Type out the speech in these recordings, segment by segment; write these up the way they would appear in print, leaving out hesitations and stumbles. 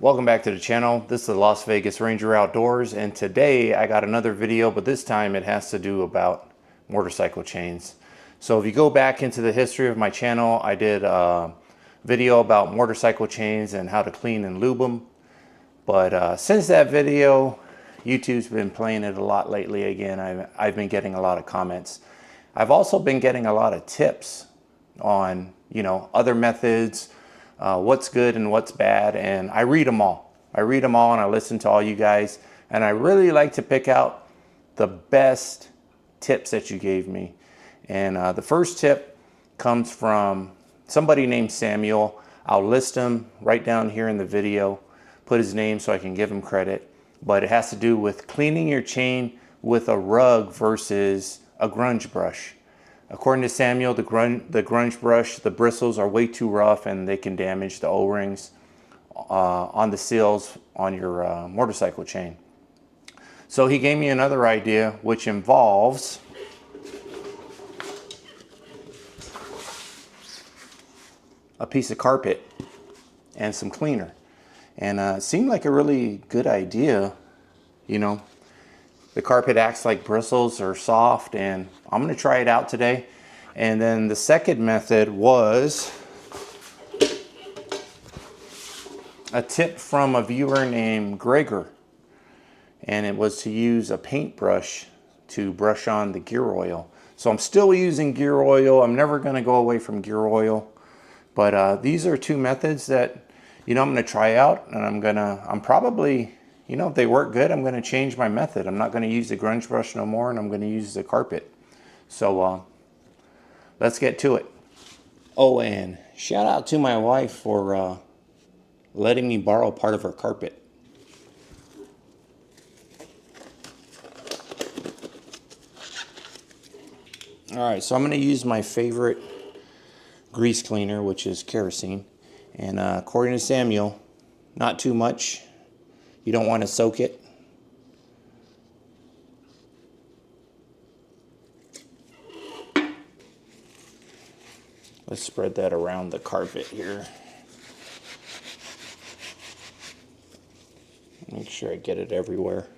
Welcome back to the channel. This is the Las Vegas Ranger Outdoors, and today I got another video, but this time it has to do about motorcycle chains. So if you go back into the history of my channel, I did a video about motorcycle chains and how to clean and lube them. But since that video, YouTube's been playing it a lot lately again. I've been getting a lot of comments. I've also been getting a lot of tips on, other methods, what's good and what's bad, and I read them all. And I listen to all you guys, and I really like to pick out the best tips that you gave me. And the first tip comes from somebody named Samuel. I'll list him right down here in the video, put his name so I can give him credit. But it has to do with cleaning your chain with a rug versus a grunge brush. According to Samuel, the grunge brush, the bristles are way too rough and they can damage the O-rings on the seals on your motorcycle chain. So he gave me another idea, which involves a piece of carpet and some cleaner. And it seemed like a really good idea. The carpet acts like bristles or soft, and I'm going to try it out today. And then the second method was a tip from a viewer named Gregor, and it was to use a paintbrush to brush on the gear oil. So I'm still using gear oil. I'm never going to go away from gear oil, but these are two methods that I'm going to try out, and I'm probably, if they work good, I'm going to change my method. I'm not going to use the grunge brush no more, and I'm going to use the carpet. So let's get to it. Oh, and shout out to my wife for letting me borrow part of her carpet. All right, so I'm going to use my favorite grease cleaner, which is kerosene. And according to Samuel, not too much. You don't want to soak it. Let's spread that around the carpet here. Make sure I get it everywhere.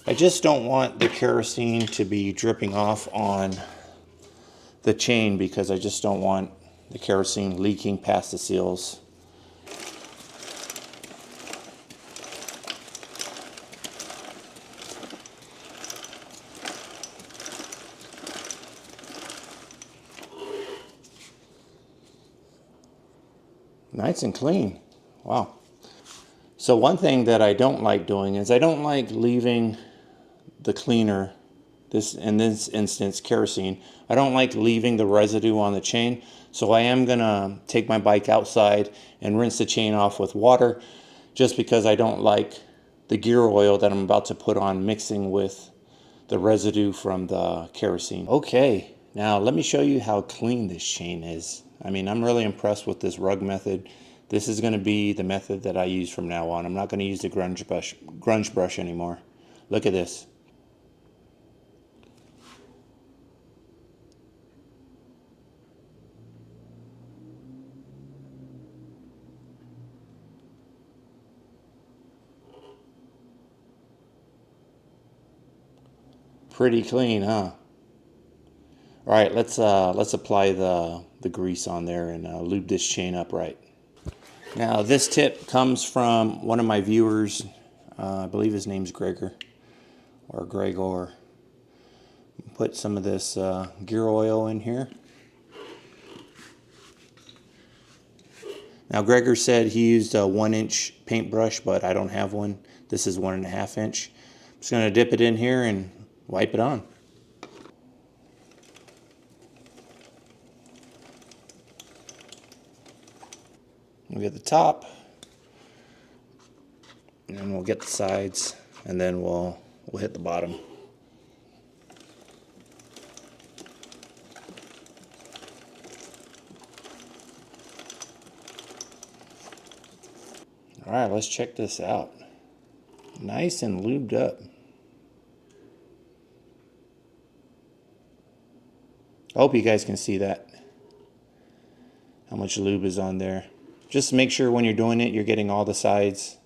I just don't want the kerosene to be dripping off on the chain because I just don't want the kerosene leaking past the seals. Nice and clean. Wow. So one thing that I don't like doing is I don't like leaving the cleaner, in this instance kerosene, I don't like leaving the residue on the chain. So I am gonna take my bike outside and rinse the chain off with water, just because I don't like the gear oil that I'm about to put on mixing with the residue from the kerosene. Okay, now let me show you how clean this chain is. I'm really impressed with this rug method. This is going to be the method that I use from now on. I'm not going to use the grunge brush anymore. Look at this. Pretty clean, huh? All right, let's apply the grease on there and lube this chain up right. Now this tip comes from one of my viewers. I believe his name's Gregor or Gregor. Put some of this gear oil in here. Now Gregor said he used a 1-inch paintbrush, but I don't have one. This is 1.5 inch. I'm just going to dip it in here and wipe it on. We'll get the top, and then we'll get the sides, and then we'll hit the bottom. All right, let's check this out. Nice and lubed up. I hope you guys can see that, how much lube is on there. Just make sure when you're doing it, you're getting all the sides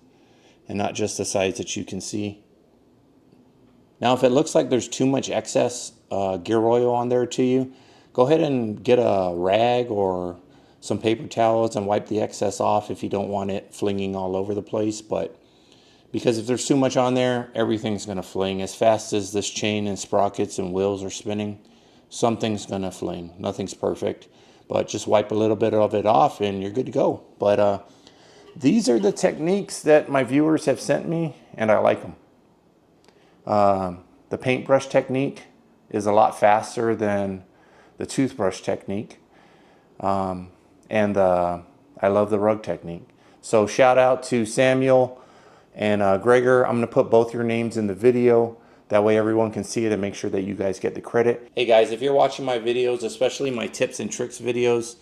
and not just the sides that you can see. Now, if it looks like there's too much excess gear oil on there to you, go ahead and get a rag or some paper towels and wipe the excess off if you don't want it flinging all over the place. But because if there's too much on there, everything's going to fling. As fast as this chain and sprockets and wheels are spinning, something's going to fling. Nothing's perfect, but just wipe a little bit of it off and you're good to go. But these are the techniques that my viewers have sent me, and I like them. The paintbrush technique is a lot faster than the toothbrush technique. I love the rug technique. So shout out to Samuel and Gregor. I'm going to put both your names in the video. That way everyone can see it and make sure that you guys get the credit. Hey guys, if you're watching my videos, especially my tips and tricks videos,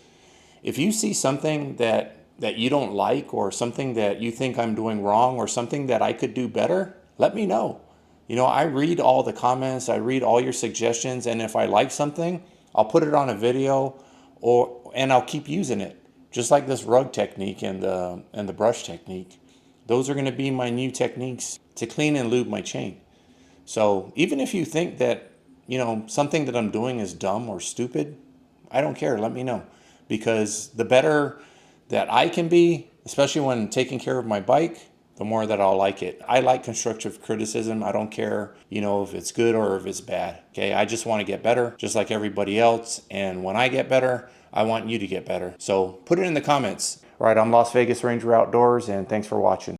if you see something that you don't like, or something that you think I'm doing wrong, or something that I could do better, let me know. You know, I read all the comments, I read all your suggestions, and if I like something, I'll put it on a video and I'll keep using it. Just like this rug technique and the brush technique. Those are going to be my new techniques to clean and lube my chain. So even if you think that, you know, something that I'm doing is dumb or stupid, I don't care. Let me know. Because the better that I can be, especially when taking care of my bike, the more that I'll like it. I like constructive criticism. I don't care, you know, if it's good or if it's bad. Okay, I just want to get better, just like everybody else. And when I get better, I want you to get better. So put it in the comments. All right, I'm Las Vegas Ranger Outdoors, and thanks for watching.